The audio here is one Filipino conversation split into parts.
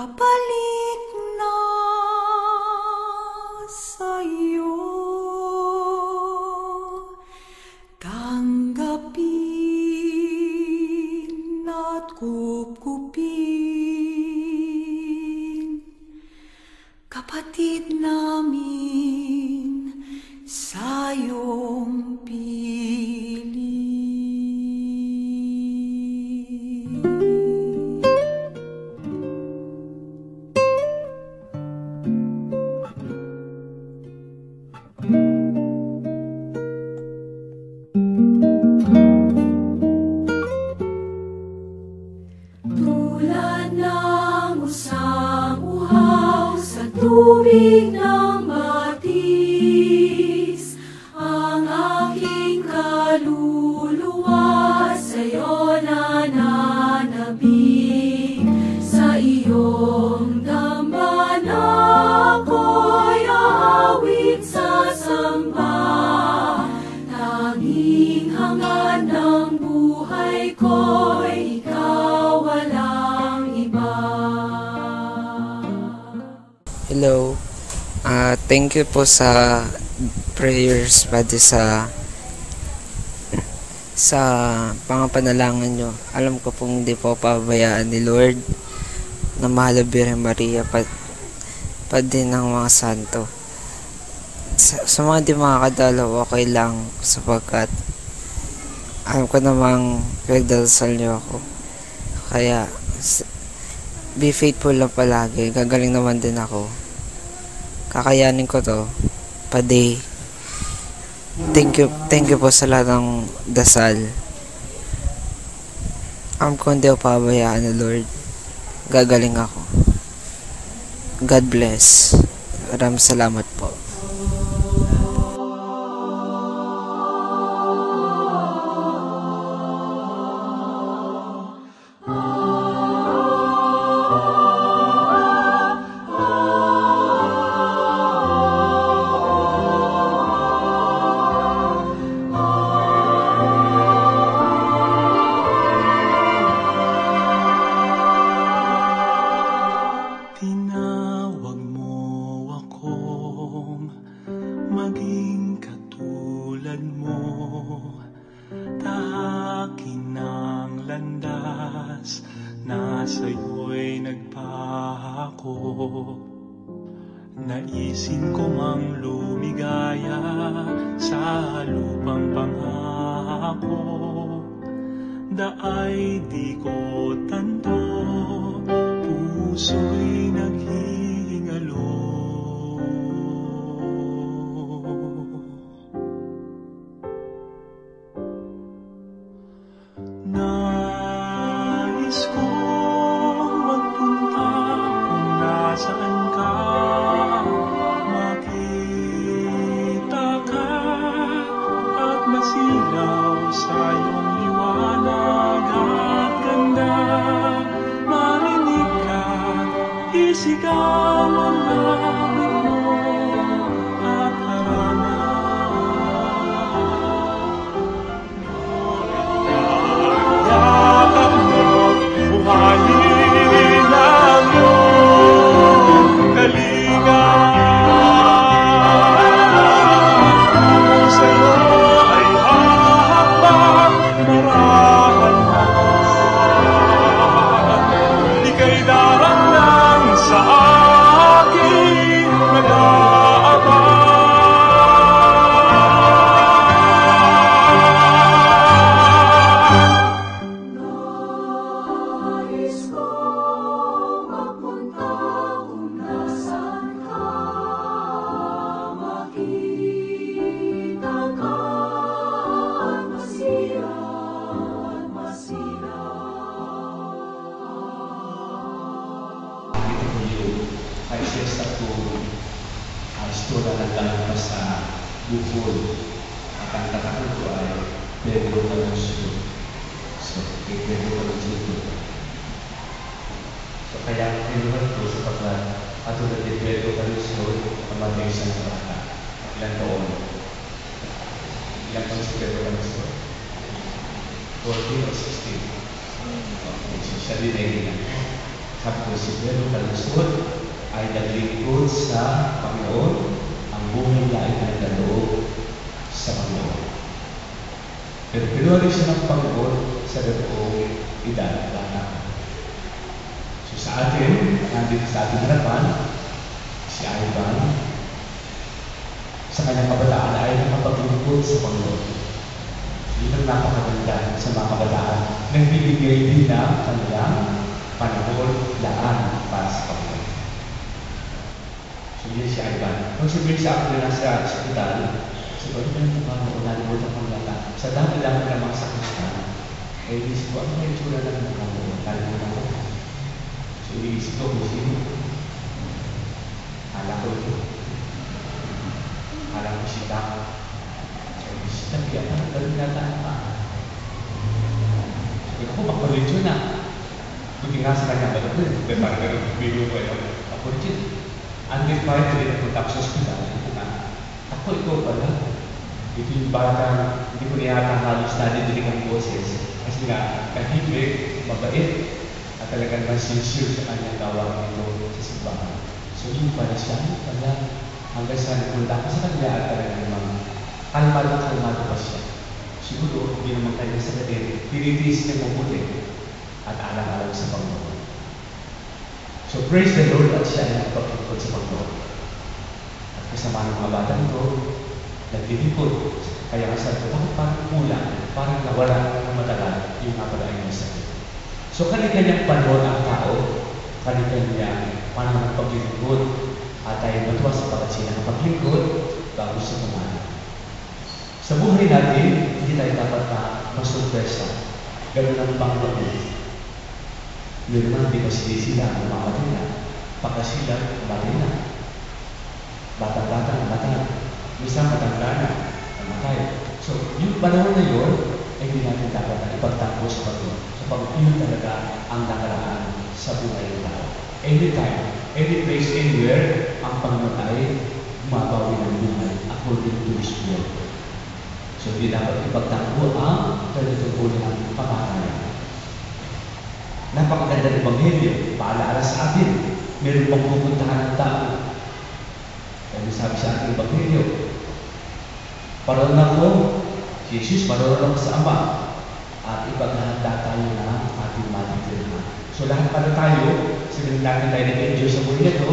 Babalik na sa'yo, tanggapin at kupkupin, kapatid namin sa iyong piling. Tulad ng usang uhaw sa tubig ng batis, ang aking kaluluwa sa'yo nananabik. Sa iyong dambana ako'y aawit sasamba, tanging hangad ng buhay ko'y ikaw, walang iba. Hello. Thank you po sa prayers pati sa pangapanalangin nyo. Alam ko pong hindi po pabayaan ni Lord na mahal na Birhen Maria pa din ng mga santo. Sa mga di makakadalaw, okay lang sapagkat alam ko namang pinagdadasal nyo ako. Kaya be faithful lang palagi. Gagaling naman din ako. Kakayanin ko to pa day. Thank you po sa lahat ng dasal. Alam ko hindi ako pabayaan ni Lord. Gagaling ako. God bless. Maraming salamat po. Tinawag mo akong maging katulad mo, tahakin ng landas na sa'yo'y nagpahako. Naisin ko mang lumigaya sa lupang pangako, daay di ko tanto, puso'y naghihingalo. Nais kong magpunta kung nasaan ka, makita ka at masilaw sa iyong liwanag at ganda. Marinig ka, isigaw ang langit mo at harana. Yakap mo, buhayin ang iyong kalinga. Kung sa'yo ay hahakbang marahan, ika'y darang sa akin nag-aabang. Nais kong mapunta kung nasaan ka, makita ka at I just have to istora ng lang sa bukol. At ang tatakot ko ay Pedro Calungsod. So, kay Pedro Calungsod. So, kaya kinuha ko sapagkat katulad ni Pedro Calungsod, namatay sa bata. Ilang taon? Ilang taon si Pedro Calungsod? 40 or 16? Okay, so siya din ay ilan. Sabi ko, si Pedro Calusot ay naglingkod sa Panginoon, ang buhay niya ay naglaloob sa Panginoon. Pero pinuwari siya ng Panginoon sa ganoong edad na. So sa atin, nandito sa ating harapan, si Ivan, sa kanyang kabataan ay nakapaglingkod sa Panginoon. Yun ang napakaganda sa mga kabataan. Nagbibigay din ng kanilang panahon, laan para sa Panginoon. So yun si Ivan. Kung sabihin sa akin na nasa ospital, sabi ko yung mga nalimutan kong lata. Sa dami-dami ng mga sakit na, ay inisip ko, ano yung tsura ng mga mo? Nalimutan ko. So inisip ko kung sino. Hala ko ito. Hala ko si Taka. So si Taka, kaya parang galing nataan pa. Sabi ko, makulit yun na. Buti nga sa kanya, pero parang gano'n, bilo ko ito. Makulit yun. Until parang ito rin napunta ako sa hospital. Ako ito pala. Ito yung bata, hindi ko niyata halos nadidinig ang boses. Kasi nga, kahibig, mabait, at talagang sincere sa kanyang gawang ito sa simbahan. So yun pala siya, pala hanggang sa napunta ko sa kanya at talagang naman kalmado pa siya. Siguro, hindi naman tayo sa gatin, tinitiis niya mabuti at alam-alam sa Panginoon. So praise the Lord at siya ay nakapagpagpag sa Panginoon. At kasama ng mga bata nito, naglilipod. Kaya nga sabi ko, bakit parang kulang, parang nawala ng matagal yung napadaing ng sakit. So kanya-kanyang panahon ang tao, kanya-kanyang panahon ng paglilipod, at tayo matuwa sapagat sila ng paglilipod bago sa kumana. Sa buhay natin, hindi tayo dapat na masurpresa. Ganun ang Panginoon. Yun naman, di ba sila namamatay na, baka sila namatay na. Batang-bata namatay. Minsan matanda na, namatay. So, yung panahon na yun, ay hindi natin dapat na ipagtangko sa Panginoon. So, pag yun talaga ang nakaraan sa buhay ng tao. Anytime, any place, anywhere, ang Panginoon ay mabawi ng buhay according to His will. So, hindi dapat ipagtangko ang tungkulin ng pamatayan. Napakaganda ng Ebanghelyo, paalaala sa atin, meron pang pupuntahan ng tao. Kaya sabi sa ating Ebanghelyo, paroon ako, si Jesus, paroon ako sa Ama, at ipaghahanda tayo na ating matitirhan. So lahat pala tayo, sabihin natin tayo nag-enjoy sa buhay nito,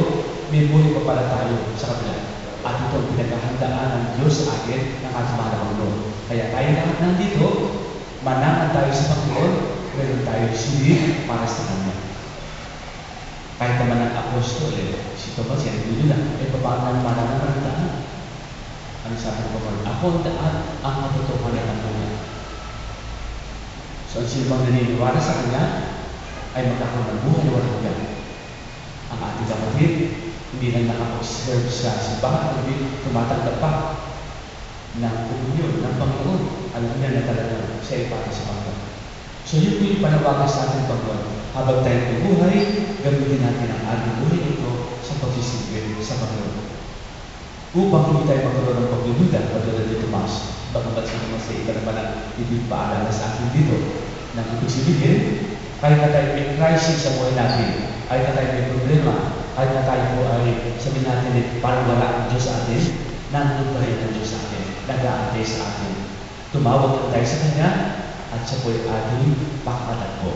may buhay pa pala tayo sa kabila. At ito ang pinaghahandaan ng Diyos sa atin ng ating mga Panginoon. Kaya tayo lahat nandito, manangan tayo sa Panginoon, meron tayo silid para sa Kanya. Kahit naman ang apostol, si Tomas, yan dito lang, paano naman ang daan? Ano sabi ko pa? Ako ang daan, ang katotohanan ng buhay. So, ang silbang naniniwala sa Kanya, ay magkakaroon ng buhay na walang hanggan. Ang ating kapatid, hindi lang nakapag-serve sa simbahan, kundi tumatanggap pa ng komunyon ng Panginoon. Alam niya na talaga siya ay para sa Panginoon. So yun po yung panawagan sa ating Panginoon. Habang tayo buhay, gamitin natin ang ating buhay ito sa pagsisilbi sa Panginoon. Upang hindi tayo magkaroon ng pagdududa, katulad ni Tomas, bagamat sa naman sa iba naman ang ibig paalala sa atin dito, na ibig sabihin, kahit na tayo may crisis sa buhay natin, kahit na tayo may problema, kahit na tayo po ay sabihin natin parang wala ang Diyos sa atin, nandun pa rin ang Diyos sa atin, nag-aantay sa atin. Tumawag na tayo sa Kanya, at siya po ay ating pakakatakbo.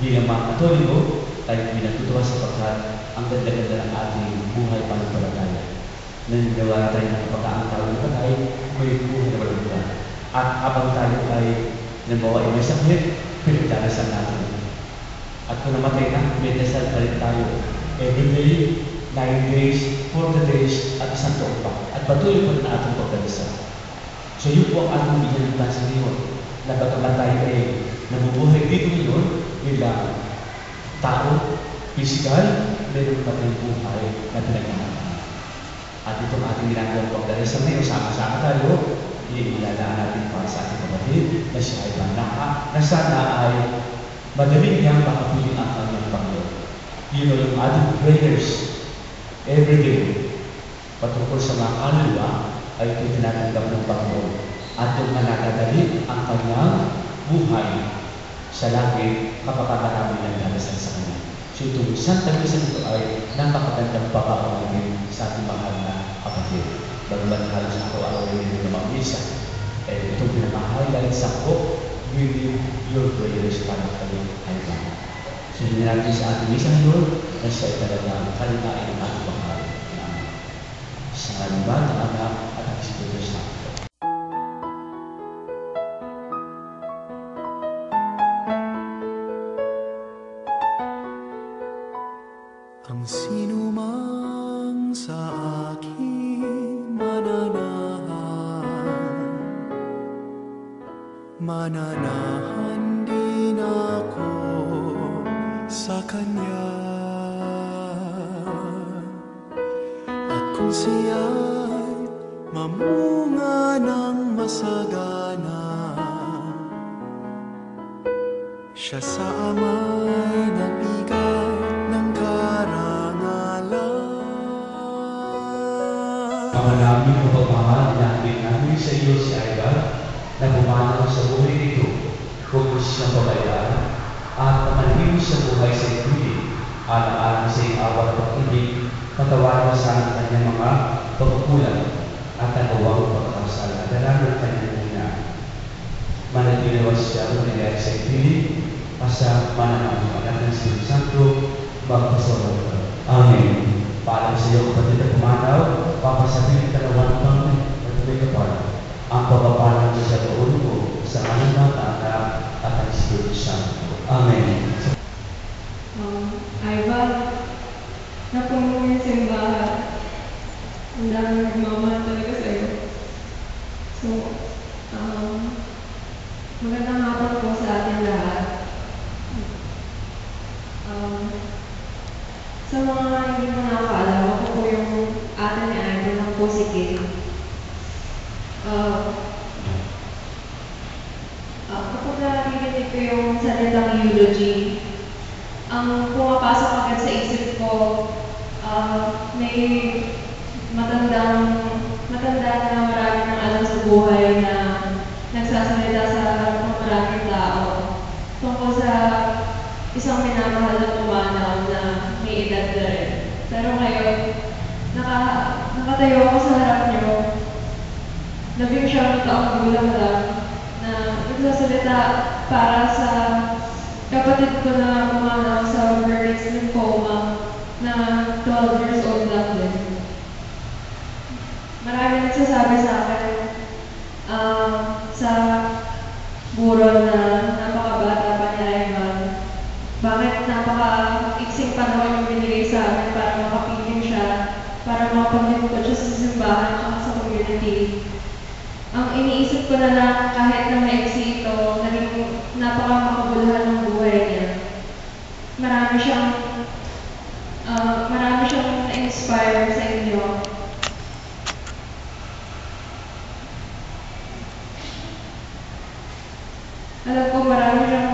Bilang mga Katoliko, tayo pinatutuwa sapagkat ang ganda-ganda ng ating buhay pananampalataya. Naniniwala tayo na kapag ang tao ng patay, may buhay na walang buwan. At habang tayo ay nabawa ay may sakit, pinagdarasan natin. At kung namatay na, may dasal pa rin tayo. Every day, 9 days, 40 days, at isang taon pa. At patuloy pa rin ating pagdadasal. So yun po ang ating bigyan ng pansin ngayon. Na bagamat tayo ay nabubuhay dito ngayon bilang tao, physical, meron pa tayong buhay na pinagkakaroon. At itong ating ginagawang pagdadasal ngayon, sama-sama tayo, iilalaan natin para sa ating kapatid na siya ay manaka, na sana ay madaling niyang makapiling ang kanyang Panginoon. Yun o yung ating prayers every day patungkol sa mga kaluluwa ay ito tinatanggap ng Panginoon at yung manatadali ang kanyang buhay sa langit kapag marami ng darasal sa Kanya. So itong isang tagisan ito ay napakagandang pagkakamagin sa ating mahal na kapatid. Bagulang halos araw-araw rin ng mga misa. Itong pinamahalagan sa ko, give your prayers para kayo ay mga. So hindi natin sa ating misa ngayon, na siya ay talagang kalinain ng ating mahal na sa ngalimba ng Anak at ang Espiritu Santo. Ang sinumang sa akin mananahan din ako sa Kanya. At kung siya'y mamunga ng masagana, siya sa Ama'y nabigay ng karangalan. Mga naming kapagmahal, inaamit namin sa iyo si Aida na bumanaw sa buhay nito, focus ng pabayaan, at pamanhin sa buhay sa ibig, alang-alang sa awat at pag-ibig, patawarin sa ang kanyang mga pagkukulang at nagawang pagkakasal at dalangin ng kanyang ina. Managinawas siya mangyayari sa ibig, asa mananang anak ng Espiritu Santo, magpasawalan. Amen. Paalam sa iyo, kapatid na pumanaw, papasabihin ng dalawang pang may kapal. Ang pagpapalang sa doon ko sa kanila Anak at ang Espiritu Santo. Amen. Ivan, napuno mo yung simbahan. Ang dami nagmamahal talaga sa'yo. So, magandang hapon po sa ating lahat. Sa mga hindi mo nakakaalam, ako po yung ate ni Ivan ng Positive. Kapag narinig ko yung salitang eulogy, ang pumapasok agad sa isip ko, may matanda na marami ng alam sa buhay na nagsasalita sa harap ng maraming tao tungkol sa isang minamahal na pumanaw na may edad na rin. Pero ngayon, nakatayo ako sa harap niyo, 17 taong gulang lang, na nagsasalita para sa kapatid ko na pumanaw sa Burkitt's lymphoma na 12 years old lang din. Marami nagsasabi sa akin sa buron na napakabata pa niya Ivan. Bakit napaka-iksing panahon yung binigay sa amin para makapiling siya, para makapaglingkod siya sa simbahan at sa community. Ang iniisip ko na lang kahit na maiksi ito, naging napaka-makabuluhan ng buhay niya. Marami siyang na-inspire sa inyo. Alam ko marami siyang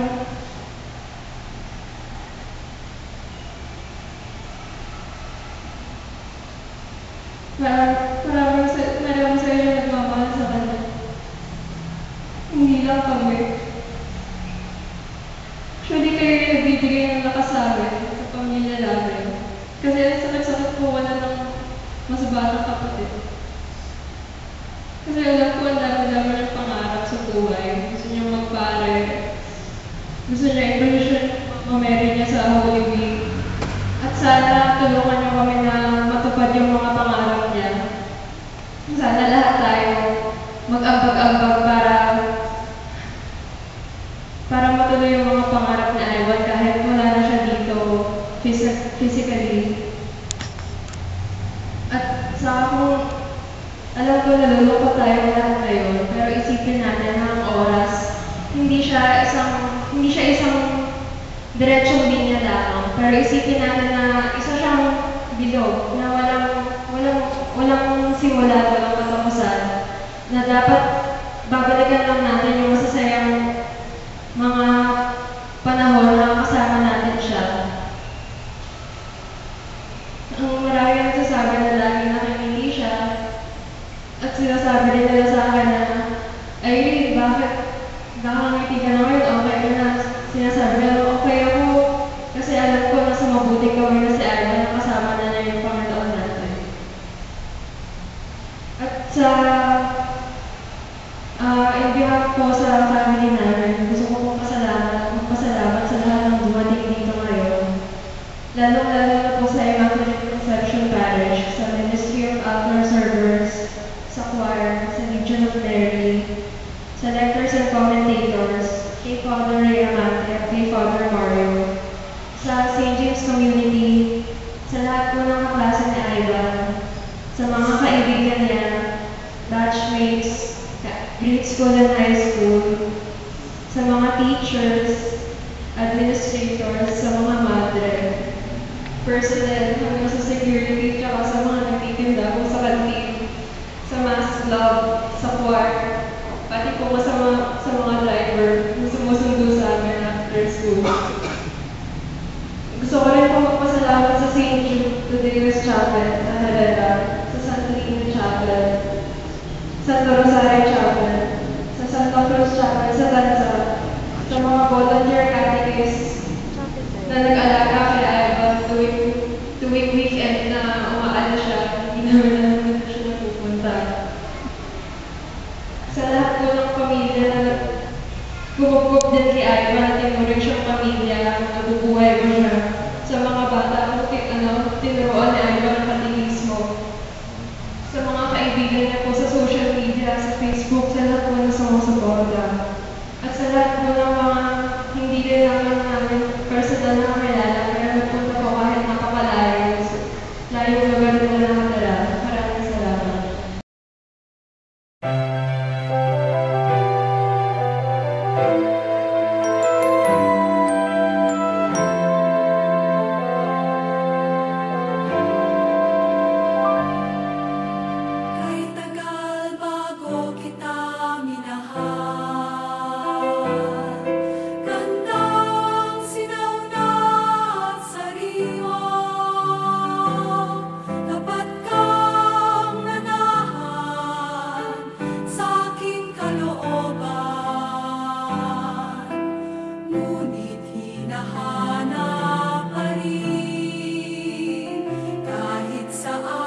marami sa inyo nagmamahal sa kanya. Hindi lang kami. Actually, kayo yung nagbibigay ng lakas sa amin, sa pamilya namin. Kasi sakit-sakit po wala ng mas batang kapatid. Kasi alam ko ang dami-dami ng pangarap sa buhay. Gusto niya magpare. Gusto niya i-position mameri niya sa Holy Week. At sana tulungan niyo kami na matupad yung mga pangarap niya. Sana lahat tayo mag-ambag-ambag para matuloy yung mga pangarap ni Ivan kahit wala na siya dito physically. At sa akong, alam ko nalulungkot tayo lahat ngayon, pero isipin natin na ang oras, hindi siya isang diretsong linya lamang, pero isipin natin na isa siyang bilog na walang simula, walang katapusan, na dapat babalikan lang natin yung masasayang mga panahon na kasama natin siya. Ang marami nagsasabi na lagi nakikindi siya at sinasabi rin nila sa akin na, ay, bakit nakangiti ka na ngayon? Okay ka na. At sa in behalf po sa family namin, gusto ko pong magpasalamat sa lahat ng dumating dito ngayon. Lalong-lalo na po sa Immaculate Conception Parish, sa Ministry of Altar Servers, sa choir, sa Legion of Mary, sa lectors and commentators, kay Father Ray Amante, kay Father Mario, sa St. James Community, sa lahat po ng kaklase ni Ivan, sa mga kaibigan niya, batchmates, grade school and high school, sa mga teachers, administrators, sa mga madre, personnel, hanggang sa security, tsaka sa mga nagtitinda po sa kantin, sa mass club, sa choir, pati po sa mga driver na sumusundo sa amin after school. Gusto ko rin po magpasalamat sa St. Jude Tudeos Chapel sa Halala, sa Santa Lina Chapel, Santo Rosario Chapel, sa Santa Cruz Chapel sa Tanza, sa mga volunteer catechists na nag-alaga kay Ivan tuwing weekend na umaala siya, hindi namin siya napupunta. Sa lahat po ng pamilya na gumugog din kay Ivan at tinuring siyang pamilya, nabubuhay mo siya. Sa mga bata, tinuruan ni Ivan ang katekismo. Sa mga kaibigan niya po sa social media, sa Facebook, sa lahat po na sumusuporta. At sa lahat po ng mga hindi rin namin personal na kakilala, kaya nagpunta po kahit nakapalayo, layong lugar na nakatala. Maraming salamat. Kay tagal bago kita minahal, gandang sinauna at sariwa, dapat kang nanahan sa aking kalooban, ngunit hinahanap pa rin kahit saan.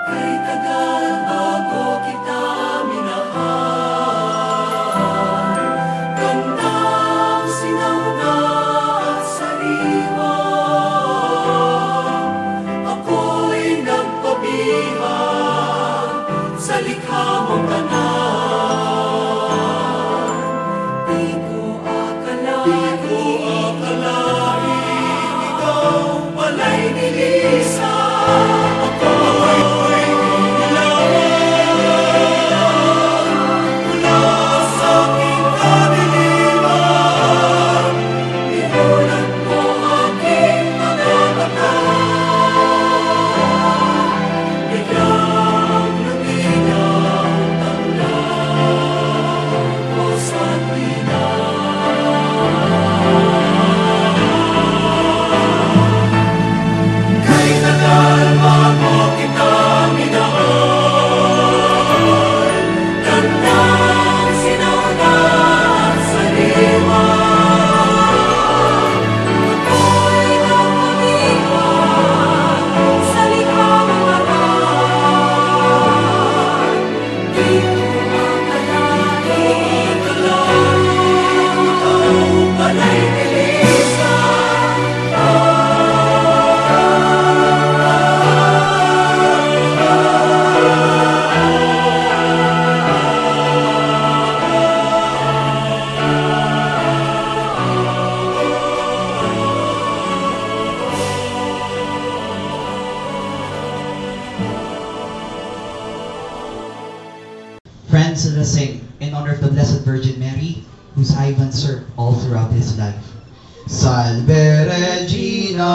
Kay tagal bago kita minahal, gandang sinauna at sariwa, ako'y nagpabihag sa likha mong tanan. Di ko akalain ikaw pala'y nilisan. Ako'y nilawan mula sa aking kadiliman. Inulan mo aking mga mata, biglang luminaw ang langit ko sa tuwina. Kay tagal bago kita minahal, gandang sinauna at sariwa, ako'y nagpabihag sa likha mong tanan. Di ko akalain ikaw pala'y nilisan. Friends, let us sing in honor of the Blessed Virgin Mary, whose Ivan served all throughout his life. Salve Regina,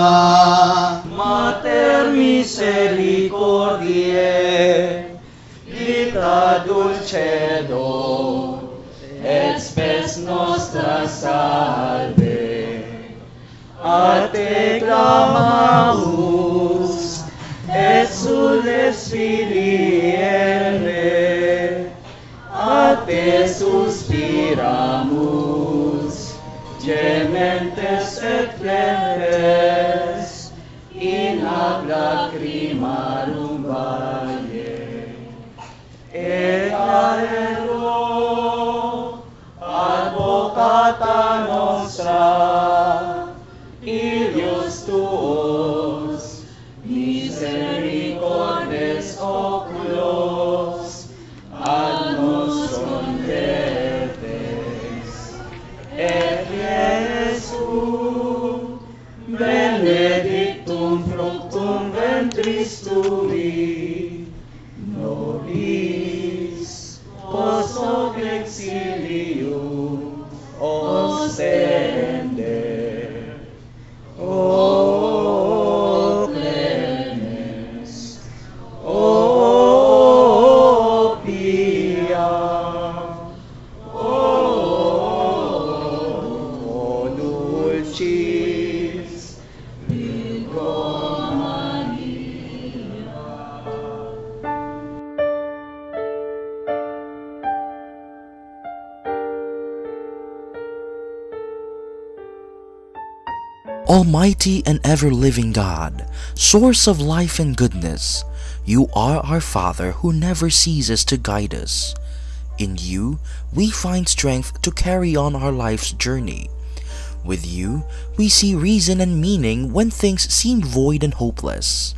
Mater misericordiae, vita dulcedo, et spes nostra salve. A te clamamus, et sules filii Eve, a te suspiramus, gementes et plentes, in ac lacrimae marumbaye. Et aero, advocata nostra, Ilios tuos, misericordes oculos, ad nos convertes. Et Iesu, benedictum fructum ventris tui, nobis post hoc exilium ostende. O clemens, o pia, o dulcis Virgo Maria. Almighty and ever-living God, source of life and goodness, you are our Father who never ceases to guide us. In you, we find strength to carry on our life's journey. With you, we see reason and meaning when things seem void and hopeless.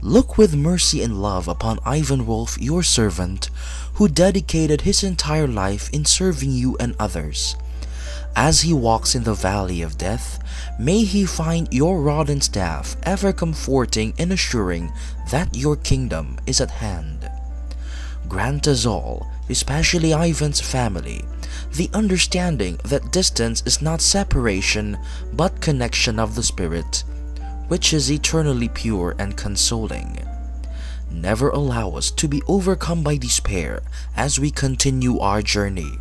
Look with mercy and love upon Ivan Wolf, your servant, who dedicated his entire life in serving you and others. As he walks in the valley of death, may he find your rod and staff ever comforting and assuring that your kingdom is at hand. Grant us all, especially Ivan's family, the understanding that distance is not separation but connection of the Spirit, which is eternally pure and consoling. Never allow us to be overcome by despair as we continue our journey,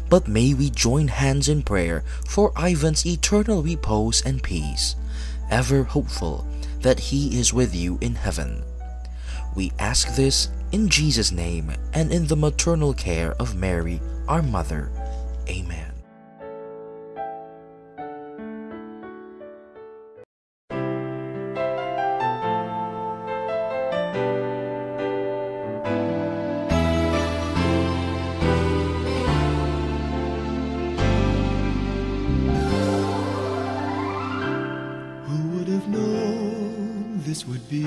but may we join hands in prayer for Ivan's eternal repose and peace, ever hopeful that he is with you in heaven. We ask this in Jesus' name and in the maternal care of Mary, our Mother. Amen. This would be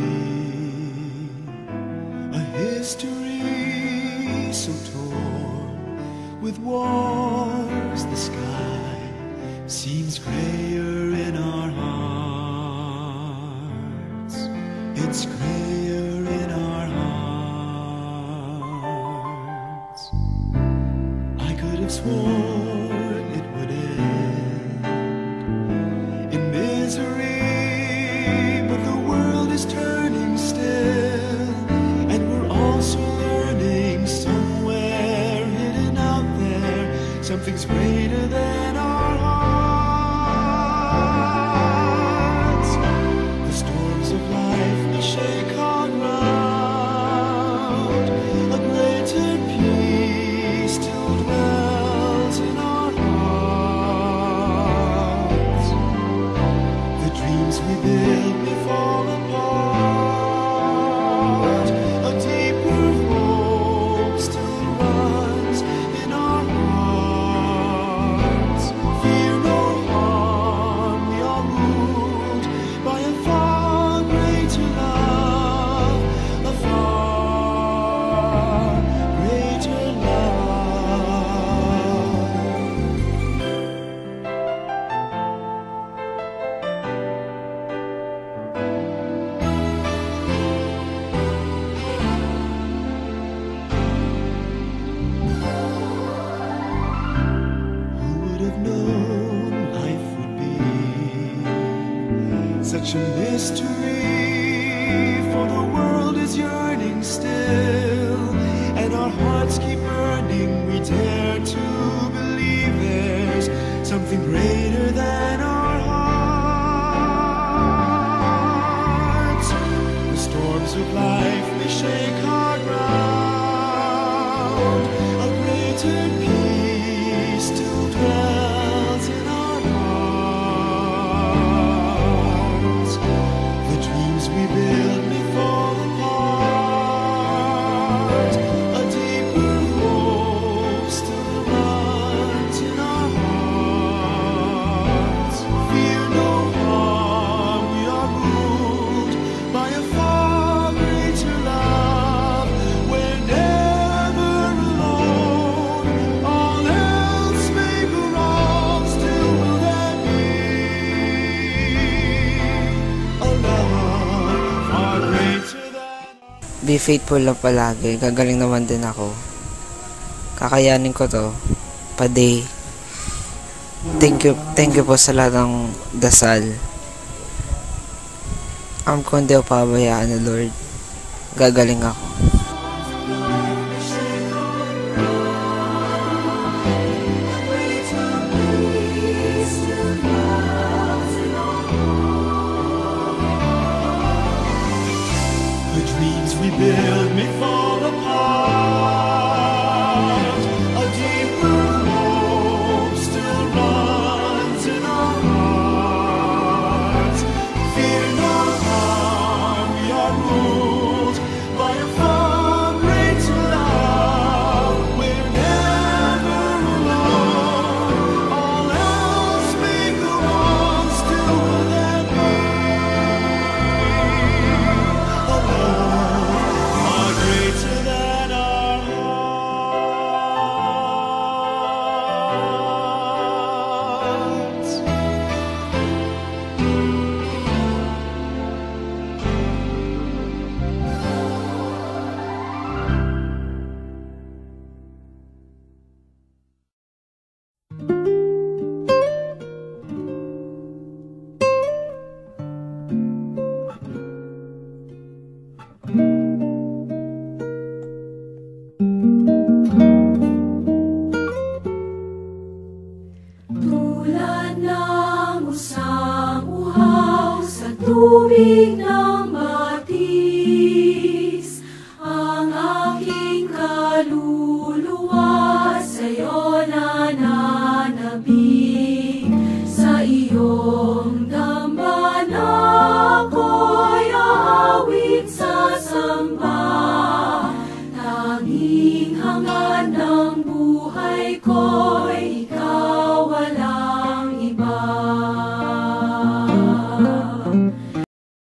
a history so torn with wars. The sky seems grayer in our hearts. It's grayer in our hearts. I could have sworn it would end in misery, turning still, and we're also learning somewhere hidden out there, something's greater than our hearts. The storms of life may shake our ground, a greater peace still dwells in our hearts. The dreams we build may fall apart. Such a mystery, for the world is yearning still, and our hearts keep burning. We dare to believe there's something greater than our hearts. The storms of life may shake our ground, a greater peace still dwells in our hearts. We build may fall be faithful lang palagi. Gagaling naman din ako. Kakayanin ko to. Pa-day. Thank you po sa lahat ng dasal. Kung di ako pabayaan ni Lord, gagaling ako. The dreams we build may fall apart.